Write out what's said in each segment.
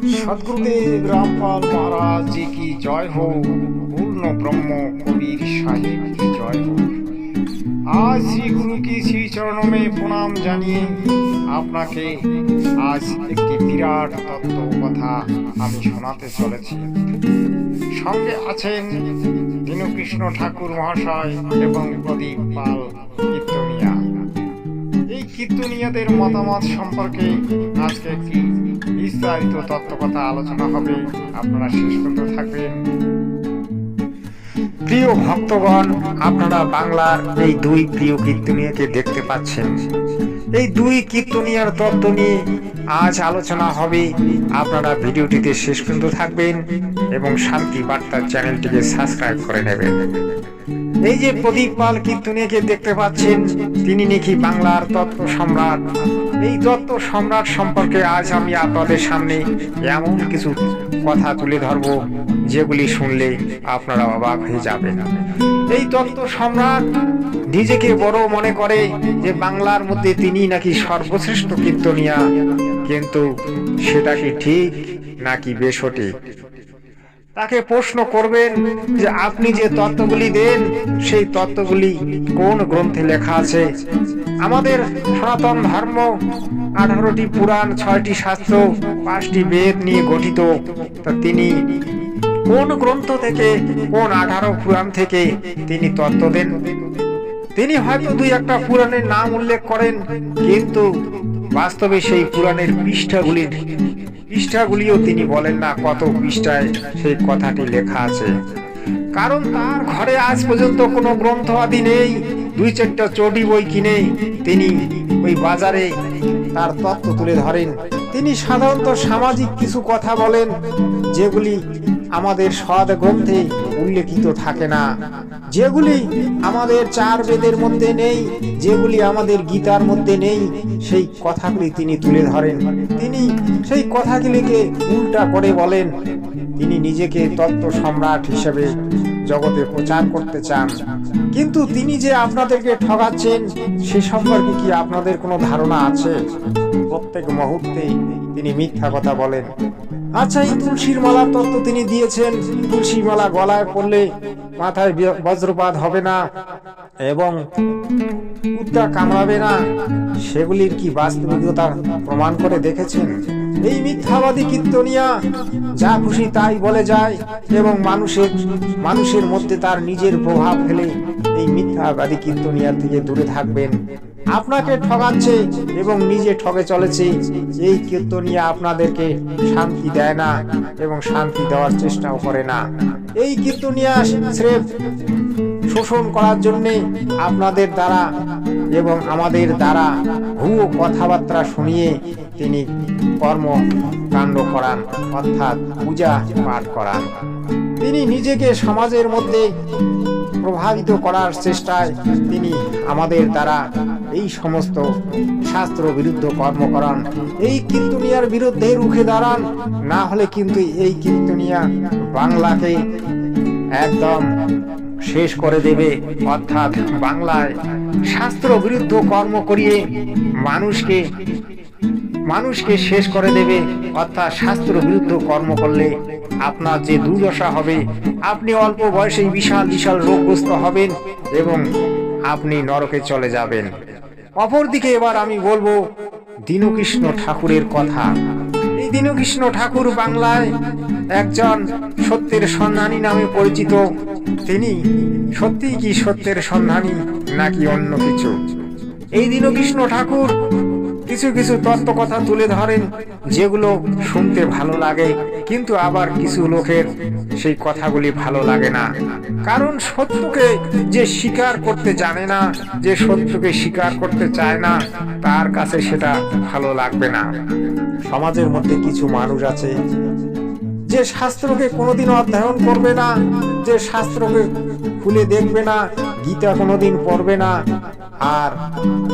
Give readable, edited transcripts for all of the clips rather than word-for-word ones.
सदगुरुदेव रामपाल महाराज जी की जय हो। पूर्ण ब्रह्म कबीर साहिब की जय हो। आज श्री गुरु की श्री चरणों में प्रणाम জানিয়ে আপনাকে আজ একটি বিরাট তত্ত্ব কথা আমি শোনাতে চলেছি। সঙ্গে আছেন দীনকৃষ্ণ ঠাকুর মহাশয় এবং প্রদীপ পাল কীর্তনিয়া। এই কীর্তনিয়াদের মতামত সম্পর্কে আজকে একটি বিস্তারিত তত্ত্বকথা আলোচনা হবে, আপনারা শেষ পর্যন্ত থাকবেন। প্রিয় ভক্তগণ, আপনারা বাংলার এই দুই প্রিয় কীর্তনিয়াকে দেখতে পাচ্ছেন। এই দুই কীর্তনিয়ার তত্ত্ব নিয়ে আজ আলোচনা হবে। আপনারা ভিডিওটিতে শেষ পর্যন্ত থাকবেন এবং শান্তি বার্তা চ্যানেলটিকে সাবস্ক্রাইব করে নেবেন। এই যে প্রদীপ পাল কীর্তনিয়াকে দেখতে পাচ্ছেন, তিনি নাকি বাংলার তত্ত্ব সম্রাট। এই তত্ত্ব সম্রাট সম্পর্কে আজ আমি আপনাদের সামনে এমন কিছু কথা তুলে ধরব যেগুলি শুনলে আপনারা অবাক হয়ে যাবেন। এই তত্ত্ব সম্রাট নিজেকে বড় মনে করে যে বাংলার মধ্যে তিনি নাকি সর্বশ্রেষ্ঠ কীর্তনিয়া, কিন্তু সেটা কি ঠিক নাকি বেসঠিক? তাকে প্রশ্ন করবেন যে আপনি যে তত্ত্বগুলি দেন সেই তত্ত্বগুলি কোন গ্রন্থে লেখা আছে? আমাদের সনাতন ধর্ম 18টি পুরাণ, 6টি শাস্ত্র, 5টি বেদ নিয়ে গঠিত। তা তিনি কোন গ্রন্থ থেকে, কোন 18 পুরাণ থেকে তিনি তত্ত্ব দেন? তিনি হয়তো দুই একটা পুরাণের নাম উল্লেখ করেন, কিন্তু বাস্তবে সেই পুরাণের পৃষ্ঠাগুলিও তিনি বলেন না কত পৃষ্ঠায় সেই কথাটি লেখা আছে। কারণ তার ঘরে আজ পর্যন্ত কোনো গ্রন্থ আদি নেই। 2-4টা চটি বই কিনে তিনি ওই বাজারে তার তত্ত্ব তুলে ধরেন। তিনি সাধারণত সামাজিক কিছু কথা বলেন যেগুলি আমাদের সদ গ্রন্থে উল্লেখিত থাকে না, যেগুলি আমাদের 4 বেদের মধ্যে নেই, যেগুলি আমাদের গীতার মধ্যে নেই, সেই কথাগুলি তিনি তুলে ধরেন। তিনি সেই কথাগুলিকে উল্টা করে বলেন। তিনি নিজেকে তত্ত্ব সম্রাট হিসেবে জগতে প্রচার করতে চান, কিন্তু তিনি যে আপনাদেরকে ঠকাচ্ছেন সে সম্পর্কে কি আপনাদের কোনো ধারণা আছে? প্রত্যেক মুহূর্তে তিনি মিথ্যা কথা বলেন। আচ্ছা, এই তুলসীর মালার তত্ত্ব তিনি দিয়েছেন, তুলসী মালা গলায় পড়লে মাথায় বজ্রপাত হবে না এবং কুত্তা কামড়াবে না, সেগুলির কি বাস্তবিকতা প্রমাণ করে দেখেছেন? এই মিথ্যাবাদী কীর্তনিয়া যা খুশি তাই বলে যায় এবং মানুষের মধ্যে তার নিজের প্রভাব ফেলে। এই মিথ্যাবাদী কীর্তনিয়ার থেকে দূরে থাকবেন। আপনাকে ঠকাচ্ছে এবং নিজে ঠকে চলেছে। এই কীর্তনিয়া আপনাদেরকে শান্তি দেয় না এবং শান্তি দেওয়ার চেষ্টাও করে না। এই কীর্তনিয়া স্রেফ শোষণ করার জন্য আপনাদের দ্বারা এবং আমাদের দ্বারা ভুয়ো কথাবার্তা শুনিয়ে তিনি কর্মকাণ্ড করান, অর্থাৎ পূজা পাঠ করান। তিনি নিজেকে সমাজের মধ্যে প্রভাবিত করার চেষ্টায় তিনি আমাদের দ্বারা এই সমস্ত শাস্ত্র বিরুদ্ধ কর্ম করান। এই কীর্তনিয়ার বিরুদ্ধে রুখে দাঁড়ান, না হলে কিন্তু এই কীর্তনিয়া বাংলাকে একদম শেষ করে দেবে। অর্থাৎ বাংলায় শাস্ত্র বিরুদ্ধ কর্ম করিয়ে মানুষকে শেষ করে দেবে। অর্থাৎ শাস্ত্র বিরুদ্ধ কর্ম করলে আপনার যে দুর্দশা হবে, আপনি অল্প বয়সেই বিশাল বিশাল রোগগ্রস্ত হবেন এবং আপনি নরকে চলে যাবেন। অপরদিকে এবার আমি বলবো দীনকৃষ্ণ ঠাকুরের কথা। এই দীনকৃষ্ণ ঠাকুর বাংলায় একজন সত্যের সন্ধানী নামে পরিচিত। তিনি সত্যি কি সত্যের সন্ধানী নাকি অন্য কিছু? এই দীনকৃষ্ণ ঠাকুর কিছু কিছু তত্ত্ব কথা তুলে ধরেন যেগুলো শুনতে ভালো লাগে, কিন্তু আবার কিছু লোকের সেই কথাগুলি ভালো লাগে না। কারণ সত্যকে যে স্বীকার করতে জানে না, যে সত্যকে স্বীকার করতে চায় না, তার কাছে সেটা ভালো লাগবে না। সমাজের মধ্যে কিছু মানুষ আছে যে শাস্ত্রকে কোনোদিন অধ্যয়ন করবে না, যে শাস্ত্রকে খুলে দেখবে না, গীতা কোনোদিন পড়বে না। আর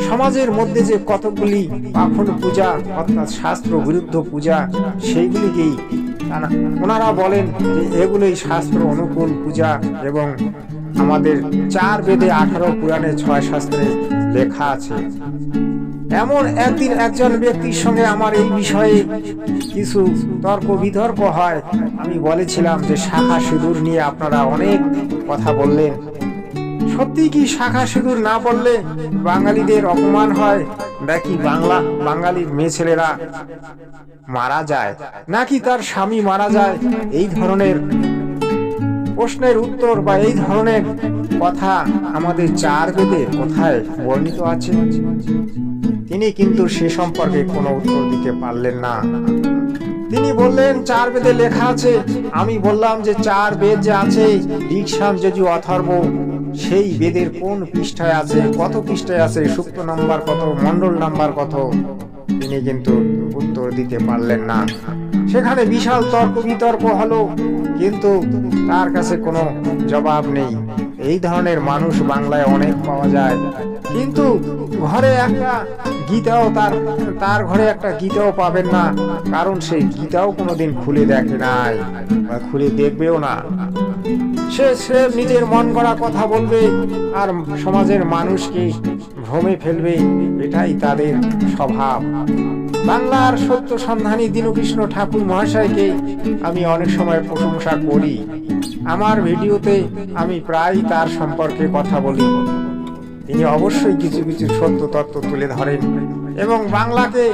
সমাজের মধ্যে যে কতগুলি পাখন্ড পূজা, অর্থাৎ শাস্ত্র বিরুদ্ধ পূজা, সেইগুলিকেই ওনারা বলেন যে এগুলোই শাস্ত্র অনুকূল পূজা এবং আমাদের 4 বেদে 18 পুরাণে 6 শাস্ত্রে লেখা আছে। এমন একদিন একজন ব্যক্তির সঙ্গে আমার এই বিষয়ে কিছু তর্ক বিতর্ক হয়। আমি বলেছিলাম যে শাখা সিঁদুর নিয়ে আপনারা অনেক কথা বললেন, সত্যি কি শাখা সিঁদুর না বললে বাঙালিদের অপমান হয়, নাকি বাঙালির মেয়ে ছেলেরা মারা যায়, নাকি তার স্বামী মারা যায়? এই ধরনের প্রশ্নের উত্তর বা এই ধরনের কথা আমাদের চার বেদে কোথায় বর্ণিত আছে? তিনি কিন্তু সে সম্পর্কে কোনো উত্তর দিতে পারলেন না। তিনি বললেন চার বেদে লেখা আছে। আমি বললাম যে চার বেদ যে আছে, ঋক্ যজু অথর্ব, সেই বেদের কোন পৃষ্ঠায় আছে, কত পৃষ্ঠায় আছে, সূক্ত নাম্বার কত, মণ্ডল নাম্বার কত? তিনি কিন্তু উত্তর দিতে পারলেন না। সেখানে বিশাল তর্ক বিতর্ক হলো, কিন্তু তার কাছে কোনো জবাব নেই। এই ধরনের মানুষ বাংলায় অনেক পাওয়া যায়, কিন্তু ঘরে একটা গীতাও তার ঘরে একটা গীতাও পাবেন না, কারণ সেই গীতাও কোনোদিন খুলে দেখে নাই বা খুলে দেখবেও না। সে নিজের মন গড়া কথা বলবে আর সমাজের মানুষকে ভ্রমে ফেলবে, এটাই তাদের স্বভাব। বাংলার সত্য সন্ধানী দীনকৃষ্ণ ঠাকুর মহাশয়কে আমি অনেক সময় প্রশংসা করি। আমার ভিডিওতে আমি প্রায় তার সম্পর্কে কথা বলি। তিনি অবশ্যই কিছু কিছু সত্য তত্ত্ব তুলে ধরেন এবং বাংলাকে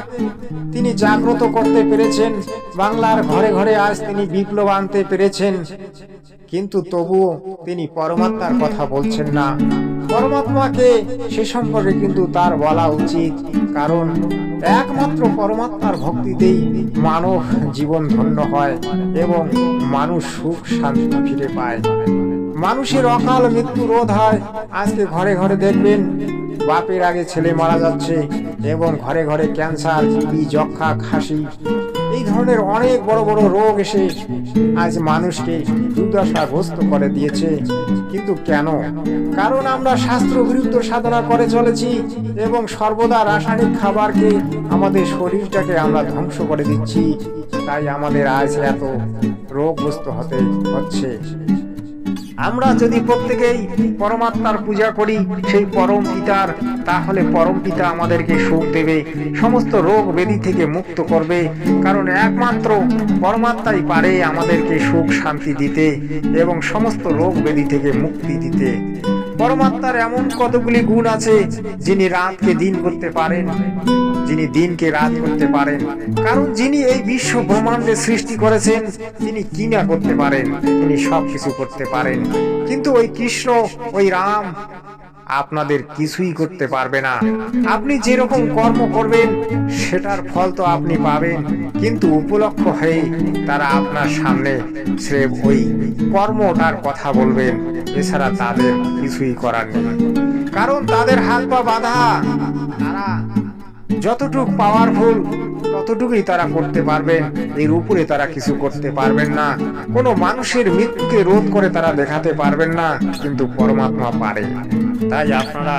তিনি জাগ্রত করতে পেরেছেন। বাংলার ঘরে ঘরে আজ তিনি বিপ্লব আনতে পেরেছেন, কিন্তু তবুও তিনি পরমাত্মার কথা বলছেন না। পরমাত্মাকে সে সম্পর্কে কিন্তু তার বলা উচিত, কারণ একমাত্র পরমাত্মার ভক্তিতেই মানব জীবন ধন্য হয় এবং মানুষ সুখ শান্তি ফিরে পায়। মানুষের অকাল মৃত্যু রোধ হয়। আজকে ঘরে ঘরে দেখবেন বাপের আগে ছেলে মারা যাচ্ছে এবং ঘরে ঘরে ক্যান্সার, টিবি, যক্ষা, খাসি, এই ধরনের অনেক বড় বড় রোগ এসে আজ মানুষকে দুর্দশাগ্রস্ত করে দিয়েছে। কিন্তু কেন? কারণ আমরা শাস্ত্র বিরুদ্ধ সাধনা করে চলেছি এবং সর্বদা রাসায়নিক খাবারকে আমাদের শরীরটাকে আমরা ধ্বংস করে দিচ্ছি। তাই আমাদের আজ এত রোগগ্রস্ত হতে হচ্ছে। আমরা যদি প্রত্যেকেই পরমাত্মার পূজা করি সেই পরম পিতার, তাহলে পরম পিতা আমাদেরকে সুখ দেবে, সমস্ত রোগ ব্যাধি থেকে মুক্ত করবে। কারণ একমাত্র পরমাত্মাই পারে আমাদেরকে সুখ শান্তি দিতে এবং সমস্ত রোগ ব্যাধি থেকে মুক্তি দিতে। পরমাত্মার এমন কতগুলি গুণ আছে, যিনি রাতকে দিন করতে পারেন, যিনি দিনকে রাত করতে পারেন। কারণ যিনি এই বিশ্ব ব্রহ্মাণ্ডে সৃষ্টি করেছেন, তিনি কি না করতে পারেন? তিনি সবকিছু করতে পারেন। কিন্তু ওই কৃষ্ণ, ওই রাম আপনাদের কিছুই করতে পারবে না। আপনি যেরকম কর্ম করবেন সেটার ফল তো আপনি পাবেন, কিন্তু উপলক্ষ হয়ে তারা আপনার সামনে স্রেফ ওই কর্মটার কথা বলবেন, এছাড়া তাদের কিছুই করার নেই। কারণ তাদের হাত পা বাঁধা। তারা যতটুকু পাওয়ারফুল ততটুকুই তারা করতে পারবেন, এর উপরে তারা কিছু করতে পারবেন না। কোনো মানুষের মৃত্যুকে রোধ করে তারা দেখাতে পারবেন না, কিন্তু পরমাত্মা পারে। তাই আপনারা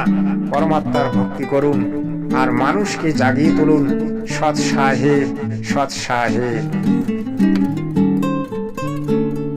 পরমাত্মার ভক্তি করুন আর মানুষকে জাগিয়ে তুলুন। সৎ সাহেব, সৎ সাহেব।